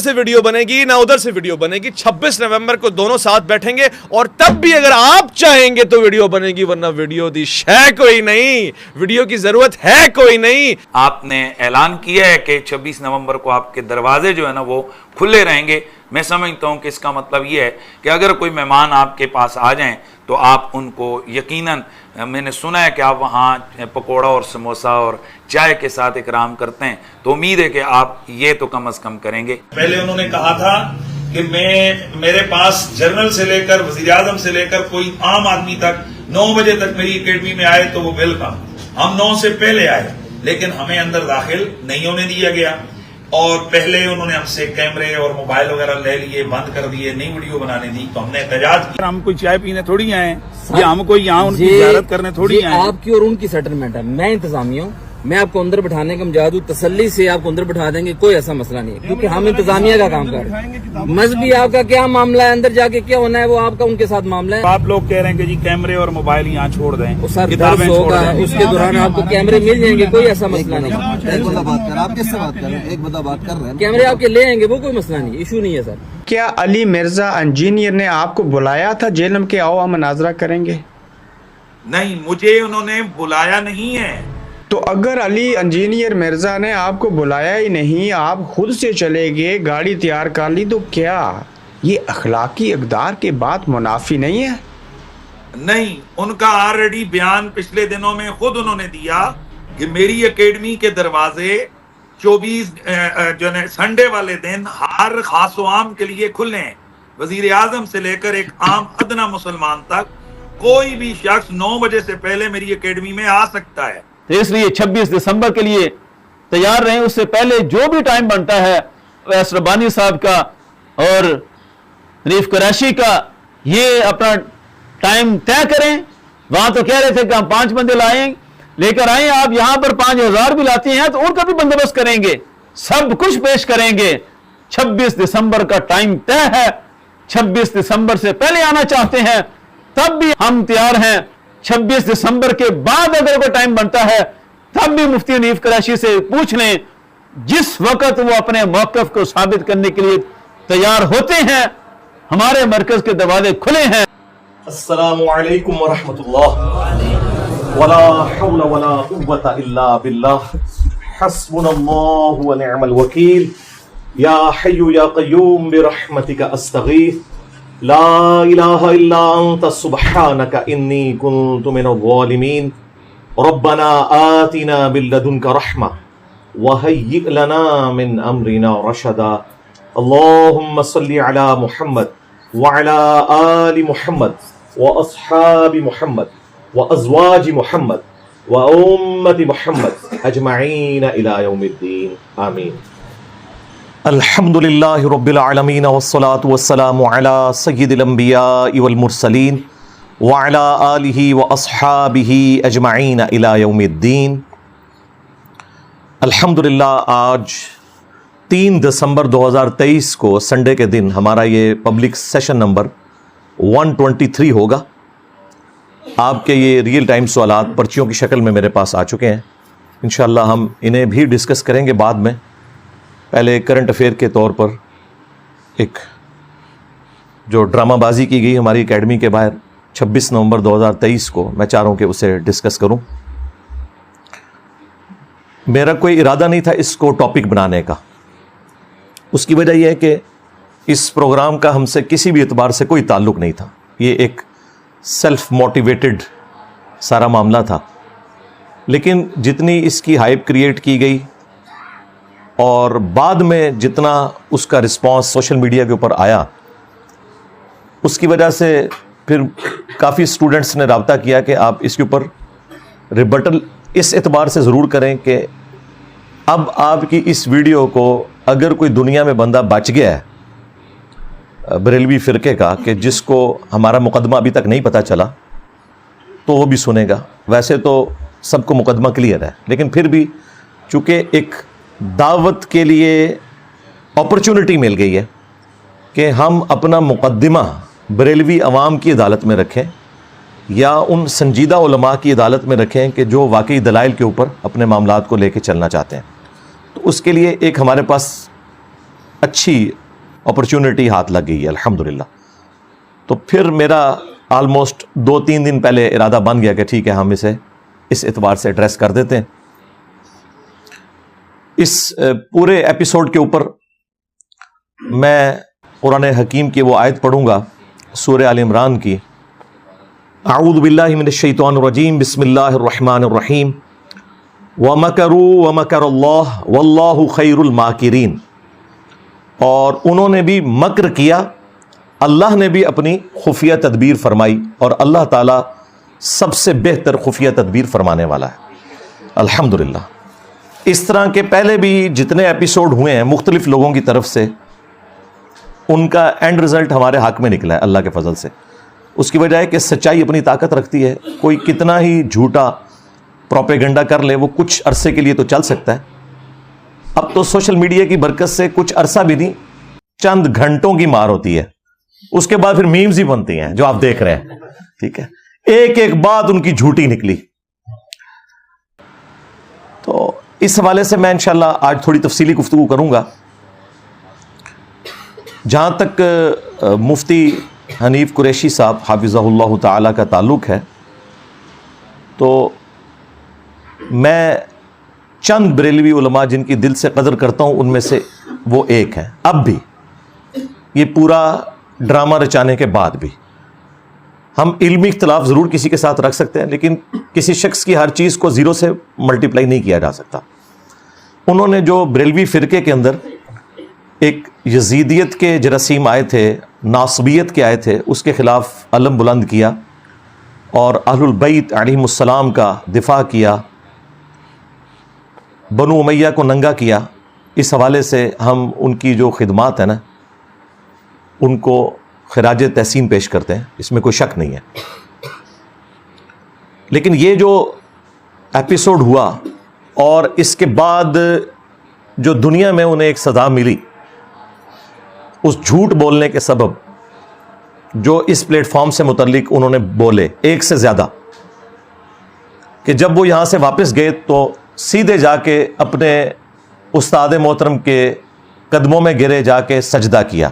سے ویڈیو بنے گی نہ ادھر سے ویڈیو بنے گی. 26 نومبر کو دونوں ساتھ بیٹھیں گے اور تب بھی اگر آپ چاہیں گے تو ویڈیو بنے گی, ورنہ ویڈیو دی شے کوئی نہیں, ویڈیو کی ضرورت ہے کوئی نہیں. آپ نے اعلان کیا ہے کہ 26 نومبر کو آپ کے دروازے جو ہے نا وہ کھلے رہیں گے. میں سمجھتا ہوں کہ اس کا مطلب یہ ہے کہ اگر کوئی مہمان آپ کے پاس آ جائیں تو آپ ان کو یقیناً, میں نے سنا ہے کہ آپ وہاں پکوڑا اور سموسا اور چائے کے ساتھ اکرام کرتے ہیں, تو امید ہے کہ آپ یہ تو کم از کم کریں گے. پہلے انہوں نے کہا تھا کہ میرے پاس جنرل سے لے کر وزیر اعظم سے لے کر کوئی عام آدمی تک 9 بجے تک میری اکیڈمی میں آئے تو وہ ویلکم. ہم 9 سے پہلے آئے لیکن ہمیں اندر داخل نہیں ہونے دیا گیا, اور پہلے انہوں نے ہم سے کیمرے اور موبائل وغیرہ لے لیے, بند کر دیے, نئی ویڈیو بنانے دی. تو ہم نے احتجاج کیا. ہم کوئی چائے پینے تھوڑی آئے ہیں یا ہم کوئی یہاں ان کی زیارت کرنے تھوڑی آئے ہیں. آپ کی اور ان کی سیٹلمنٹ ہے, میں انتظامیہ ہوں, میں آپ کو اندر بٹھانے کا مجاہد ہوں, تسلی سے آپ کو اندر بٹھا دیں گے, کوئی ایسا مسئلہ نہیں ہے, کیونکہ ہم انتظامیہ کا کام کر رہے ہیں. مذہبی آپ کا کیا معاملہ ہے, اندر جا کے کیا ہونا ہے وہ آپ کا ان کے ساتھ معاملہ ہے. آپ لوگ کہہ رہے ہیں کہ جی کیمرے اور موبائل یہاں چھوڑ دیں, کتابیں ہوگا, اس کے دوران آپ کو کیمرے مل جائیں گے, کوئی ایسا مسئلہ نہیں. ایک بندہ بات کر رہا ہے, آپ کس سے بات کر رہے ہیں؟ ایک بندہ بات کر رہے ہیں, کیمرے آپ کے لے آئیں گے, وہ کوئی مسئلہ نہیں, ایشو نہیں ہے سر. کیا علی مرزا انجینئر نے آپ کو بلایا تھا جیلم کے آؤ ہم مناظرہ کریں گے؟ نہیں, مجھے انہوں نے بلایا نہیں ہے. تو اگر علی انجینئر مرزا نے آپ کو بلایا ہی نہیں, آپ خود سے چلے گئے, گاڑی تیار کر لی, تو کیا یہ اخلاقی اقدار کے بعد منافی نہیں ہے؟ نہیں, ان کا آلریڈی بیان پچھلے دنوں میں خود انہوں نے دیا کہ میری اکیڈمی کے دروازے 24 جو ہے سنڈے والے دن ہر خاص و عام کے لیے کھلے ہیں. وزیر اعظم سے لے کر ایک عام ادنا مسلمان تک کوئی بھی شخص 9 بجے سے پہلے میری اکیڈمی میں آ سکتا ہے. اس لیے 26 دسمبر کے لیے تیار رہیں. اس سے پہلے جو بھی ٹائم بنتا ہے ویس ربانی صاحب کا اور حنیف قریشی کا, یہ اپنا ٹائم طے کریں. وہاں تو کہہ رہے تھے کہ ہم 5 بندے لائیں, لے کر آئیں, آپ یہاں پر 5000 بھی لاتے ہیں تو ان کا بھی بندوبست کریں گے, سب کچھ پیش کریں گے. 26 دسمبر کا ٹائم طے ہے. 26 دسمبر سے پہلے آنا چاہتے ہیں تب بھی ہم تیار ہیں. 26 دسمبر کے بعد اگر کوئی ٹائم بنتا ہے تب بھی مفتی حنیف قریشی سے پوچھ لیں, جس وقت وہ اپنے موقف کو ثابت کرنے کے لیے تیار ہوتے ہیں. ہمارے مرکز کے دروازے کھلے ہیں. السلام علیکم ورحمۃ اللہ ولا حول ولا قوة الا باللہ حسبنا اللہ ونعم الوکیل یا حی یا قیوم برحمتک استغیث لا الہ الا انت سبحانک انی کنت من الظالمین ربنا آتنا من لدنک رحمہ وہیئ لنا من امرنا رشدا اللہم صلی علی محمد وعلی آل محمد واصحاب محمد وازواج محمد وامت محمد اجمعین الى یوم الدین آمین. الحمد للہ رب العالمین والصلاة والسلام علی سید الانبیاء والمرسلین وعلی آلہ واصحابہ اجمعین الی یوم الدین. الحمدللہ آج 3 دسمبر 2023 کو سنڈے کے دن ہمارا یہ پبلک سیشن نمبر 123 ہوگا. آپ کے یہ ریئل ٹائم سوالات پرچیوں کی شکل میں میرے پاس آ چکے ہیں. انشاءاللہ ہم انہیں بھی ڈسکس کریں گے بعد میں. پہلے کرنٹ افیئر کے طور پر ایک جو ڈرامہ بازی کی گئی ہماری اکیڈمی کے باہر 26 نومبر 2023 کو, میں چاہ رہا ہوں کہ اسے ڈسکس کروں. میرا کوئی ارادہ نہیں تھا اس کو ٹاپک بنانے کا. اس کی وجہ یہ ہے کہ اس پروگرام کا ہم سے کسی بھی اعتبار سے کوئی تعلق نہیں تھا. یہ ایک سیلف موٹیویٹڈ سارا معاملہ تھا. لیکن جتنی اس کی ہائپ کریٹ کی گئی اور بعد میں جتنا اس کا رسپانس سوشل میڈیا کے اوپر آیا, اس کی وجہ سے پھر کافی اسٹوڈنٹس نے رابطہ کیا کہ آپ اس کے اوپر ریبٹل اس اعتبار سے ضرور کریں کہ اب آپ کی اس ویڈیو کو اگر کوئی دنیا میں بندہ بچ گیا ہے بریلوی فرقے کا کہ جس کو ہمارا مقدمہ ابھی تک نہیں پتہ چلا, تو وہ بھی سنے گا. ویسے تو سب کو مقدمہ کلیئر ہے, لیکن پھر بھی چونکہ ایک دعوت کے لیے اپرچونٹی مل گئی ہے کہ ہم اپنا مقدمہ بریلوی عوام کی عدالت میں رکھیں یا ان سنجیدہ علماء کی عدالت میں رکھیں کہ جو واقعی دلائل کے اوپر اپنے معاملات کو لے کے چلنا چاہتے ہیں. تو اس کے لیے ایک ہمارے پاس اچھی اپرچونٹی ہاتھ لگ گئی ہے الحمدللہ. تو پھر میرا آلموسٹ 2-3 دن پہلے ارادہ بن گیا کہ ٹھیک ہے ہم اسے اس اعتبار سے ایڈریس کر دیتے ہیں. اس پورے ایپیسوڈ کے اوپر میں قرآن حکیم کی وہ آیت پڑھوں گا سورہ آل عمران کی. اعوذ باللہ من الشیطان الرجیم بسم اللہ الرحمن الرحیم وَمَكَرُوا وَمَكَرَ اللَّهُ وَاللَّهُ خَيْرُ الْمَاكِرِينَ. اور انہوں نے بھی مکر کیا، اللہ نے بھی اپنی خفیہ تدبیر فرمائی، اور اللہ تعالیٰ سب سے بہتر خفیہ تدبیر فرمانے والا ہے. الحمدللہ. اس طرح کے پہلے بھی جتنے ایپیسوڈ ہوئے ہیں مختلف لوگوں کی طرف سے، ان کا اینڈ رزلٹ ہمارے حق میں نکلا ہے اللہ کے فضل سے. اس کی وجہ ہے کہ سچائی اپنی طاقت رکھتی ہے. کوئی کتنا ہی جھوٹا پروپیگنڈا کر لے وہ کچھ عرصے کے لیے تو چل سکتا ہے. اب تو سوشل میڈیا کی برکت سے کچھ عرصہ بھی نہیں، چند گھنٹوں کی مار ہوتی ہے، اس کے بعد پھر میمز ہی بنتی ہیں جو آپ دیکھ رہے ہیں. ٹھیک ہے، ایک ایک بات ان کی جھوٹی نکلی. تو اس حوالے سے میں انشاءاللہ آج تھوڑی تفصیلی گفتگو کروں گا. جہاں تک مفتی حنیف قریشی صاحب حافظہ اللہ تعالی کا تعلق ہے، تو میں چند بریلوی علماء جن کی دل سے قدر کرتا ہوں ان میں سے وہ ایک ہیں. اب بھی یہ پورا ڈرامہ رچانے کے بعد بھی ہم علمی اختلاف ضرور کسی کے ساتھ رکھ سکتے ہیں، لیکن کسی شخص کی ہر چیز کو زیرو سے ملٹیپلائی نہیں کیا جا سکتا. انہوں نے جو بریلوی فرقے کے اندر ایک یزیدیت کے جراثیم آئے تھے، ناصبیت کے آئے تھے، اس کے خلاف علم بلند کیا اور اہل البیت علیہم السلام کا دفاع کیا، بنو امیہ کو ننگا کیا. اس حوالے سے ہم ان کی جو خدمات ہیں نا ان کو خراج تحسین پیش کرتے ہیں، اس میں کوئی شک نہیں ہے. لیکن یہ جو ایپیسوڈ ہوا اور اس کے بعد جو دنیا میں انہیں ایک سزا ملی اس جھوٹ بولنے کے سبب، جو اس پلیٹ فارم سے متعلق انہوں نے بولے ایک سے زیادہ، کہ جب وہ یہاں سے واپس گئے تو سیدھے جا کے اپنے استاد محترم کے قدموں میں گرے، جا کے سجدہ کیا.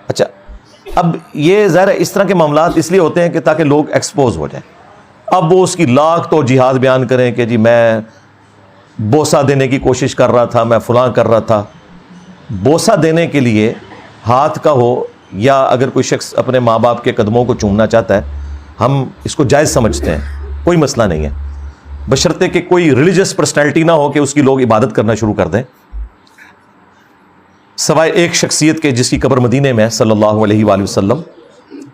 اچھا، اب یہ ظاہر ہے اس طرح کے معاملات اس لیے ہوتے ہیں کہ تاکہ لوگ ایکسپوز ہو جائیں. اب وہ اس کی لاکھ تو جہاد بیان کریں کہ جی میں بوسہ دینے کی کوشش کر رہا تھا، میں فلاں کر رہا تھا. بوسہ دینے کے لیے ہاتھ کا ہو یا اگر کوئی شخص اپنے ماں باپ کے قدموں کو چومنا چاہتا ہے، ہم اس کو جائز سمجھتے ہیں، کوئی مسئلہ نہیں ہے، بشرطے کہ کوئی ریلیجس پرسنالٹی نہ ہو کہ اس کی لوگ عبادت کرنا شروع کر دیں، سوائے ایک شخصیت کے جس کی قبر مدینے میں ہے صلی اللہ علیہ وآلہ وسلم.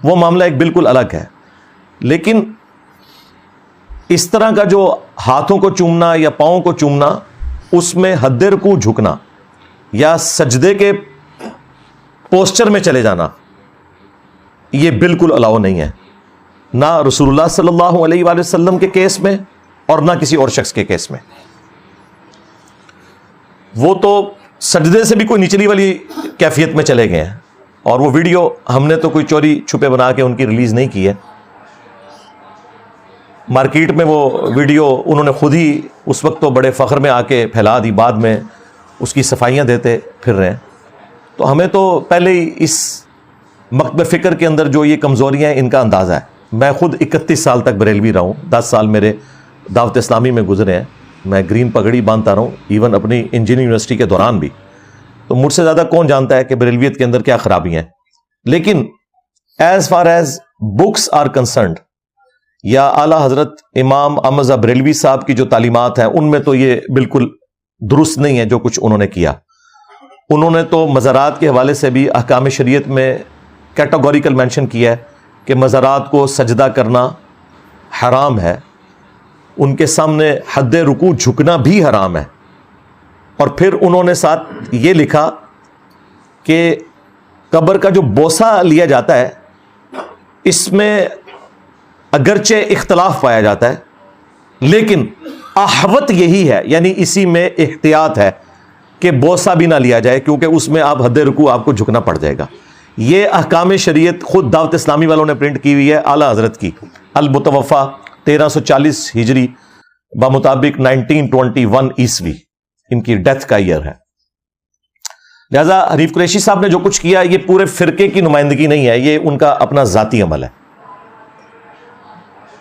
وہ معاملہ ایک بالکل الگ ہے. لیکن اس طرح کا جو ہاتھوں کو چومنا یا پاؤں کو چومنا، اس میں حد رکوع جھکنا یا سجدے کے پوسچر میں چلے جانا، یہ بالکل الاؤ نہیں ہے، نہ رسول اللہ صلی اللہ علیہ وآلہ وسلم کے کیس میں اور نہ کسی اور شخص کے کیس میں. وہ تو سجدے سے بھی کوئی نچلی والی کیفیت میں چلے گئے ہیں، اور وہ ویڈیو ہم نے تو کوئی چوری چھپے بنا کے ان کی ریلیز نہیں کی ہے. مارکیٹ میں وہ ویڈیو انہوں نے خود ہی اس وقت تو بڑے فخر میں آ کے پھیلا دی، بعد میں اس کی صفائیاں دیتے پھر رہے ہیں. تو ہمیں تو پہلے ہی اس مکتب فکر کے اندر جو یہ کمزوریاں ہیں ان کا اندازہ ہے. میں خود 31 سال تک بریلوی رہا ہوں، 10 سال میرے دعوت اسلامی میں گزرے ہیں، میں گرین پگڑی باندھتا رہا ہوں ایون اپنی انجینئرنگ یونیورسٹی کے دوران بھی. تو مجھ سے زیادہ کون جانتا ہے کہ بریلویت کے اندر کیا خرابیاں ہیں. لیکن as far as books are concerned, یا اعلیٰ حضرت امام احمد رضا بریلوی صاحب کی جو تعلیمات ہیں ان میں تو یہ بالکل درست نہیں ہے جو کچھ انہوں نے کیا. انہوں نے تو مزارات کے حوالے سے بھی احکام شریعت میں کیٹاگوریکل مینشن کیا ہے کہ مزارات کو سجدہ کرنا حرام ہے، ان کے سامنے حد رکوع جھکنا بھی حرام ہے. اور پھر انہوں نے ساتھ یہ لکھا کہ قبر کا جو بوسہ لیا جاتا ہے اس میں اگرچہ اختلاف پایا جاتا ہے لیکن احوط یہی ہے، یعنی اسی میں احتیاط ہے کہ بوسہ بھی نہ لیا جائے کیونکہ اس میں آپ حد رکوع آپ کو جھکنا پڑ جائے گا. یہ احکام شریعت خود دعوت اسلامی والوں نے پرنٹ کی ہوئی ہے, اعلیٰ حضرت کی, المتوفا 1340 ہجری بمطابق 1921 عیسوی ان کی ڈیتھ کا ایئر ہے. لہذا حریف قریشی صاحب نے جو کچھ کیا یہ پورے فرقے کی نمائندگی نہیں ہے, یہ ان کا اپنا ذاتی عمل ہے.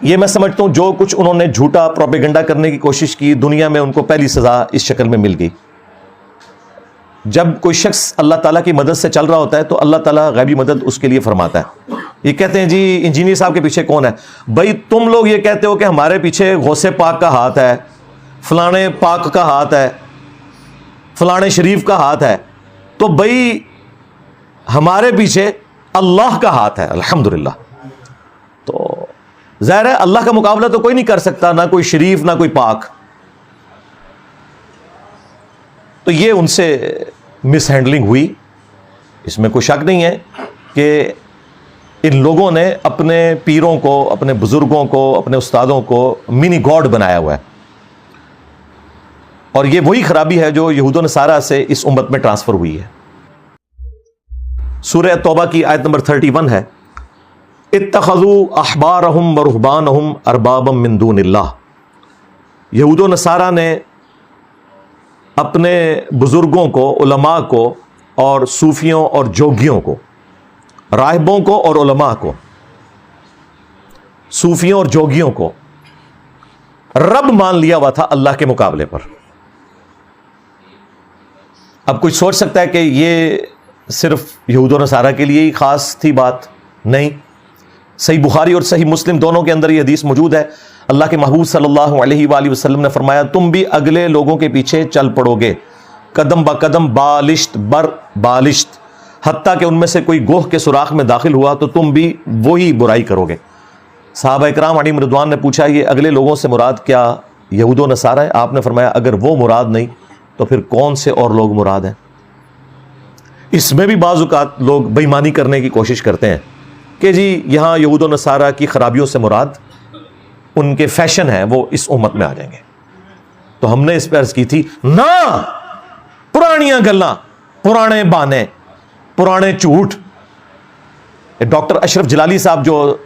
یہ میں سمجھتا ہوں جو کچھ انہوں نے جھوٹا پروپیگنڈا کرنے کی کوشش کی, دنیا میں ان کو پہلی سزا اس شکل میں مل گئی. جب کوئی شخص اللہ تعالیٰ کی مدد سے چل رہا ہوتا ہے تو اللہ تعالیٰ غیبی مدد اس کے لیے فرماتا ہے. یہ کہتے ہیں جی انجینئر صاحب کے پیچھے کون ہے؟ بھائی تم لوگ یہ کہتے ہو کہ ہمارے پیچھے غوث پاک کا ہاتھ ہے, فلانے پاک کا ہاتھ ہے, فلانے شریف کا ہاتھ ہے, تو بھائی ہمارے پیچھے اللہ کا ہاتھ ہے الحمدللہ. تو ظاہر ہے اللہ کا مقابلہ تو کوئی نہیں کر سکتا, نہ کوئی شریف نہ کوئی پاک. تو یہ ان سے مس ہینڈلنگ ہوئی, اس میں کوئی شک نہیں ہے کہ ان لوگوں نے اپنے پیروں کو, اپنے بزرگوں کو, اپنے استادوں کو منی گاڈ بنایا ہوا ہے. اور یہ وہی خرابی ہے جو یہود و نصارہ سے اس امت میں ٹرانسفر ہوئی ہے. سورہ توبہ کی آیت نمبر 31 ہے, اتخذوا احبارہم ورہبانہم اربابا من دون اللہ. یہود و نصارہ نے اپنے بزرگوں کو, علماء کو اور صوفیوں اور جوگیوں کو, راہبوں کو اور علماء کو, صوفیوں اور جوگیوں کو رب مان لیا ہوا تھا اللہ کے مقابلے پر. اب کچھ سوچ سکتا ہے کہ یہ صرف یہود و نصارہ کے لیے ہی خاص تھی بات؟ نہیں. صحیح بخاری اور صحیح مسلم دونوں کے اندر یہ حدیث موجود ہے. اللہ کے محبوب صلی اللہ علیہ وآلہ وسلم نے فرمایا تم بھی اگلے لوگوں کے پیچھے چل پڑو گے قدم با قدم, بالشت بر بالشت, حتیٰ کہ ان میں سے کوئی گوہ کے سوراخ میں داخل ہوا تو تم بھی وہی برائی کرو گے. صحابہ اکرام علیہم رضوان نے پوچھا یہ اگلے لوگوں سے مراد کیا یہود و نصارہ ہے؟ آپ نے فرمایا اگر وہ مراد نہیں تو پھر کون سے اور لوگ مراد ہیں؟ اس میں بھی بعض اوقات لوگ بے ایمانی کرنے کی کوشش کرتے ہیں کہ جی یہاں یہود و نصارہ کی خرابیوں سے مراد ان کے فیشن ہے, وہ اس امت میں آ جائیں گے. تو ہم نے اس پہ عرض کی تھی نہ, پرانیاں گلاں, پرانے بانے, پرانے جھوٹ. ڈاکٹر اشرف جلالی صاحب جو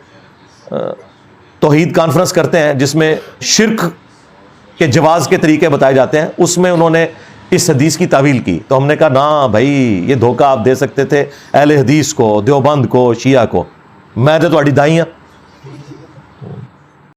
توحید کانفرنس کرتے ہیں جس میں شرک کے جواز کے طریقے بتائے جاتے ہیں, اس میں انہوں نے اس حدیث کی تعویل کی. تو ہم نے کہا نا بھائی یہ دھوکہ آپ دے سکتے تھے اہل حدیث کو, دیوبند کو, شیعہ کو, میں تو تہاڈی دائی ہاں.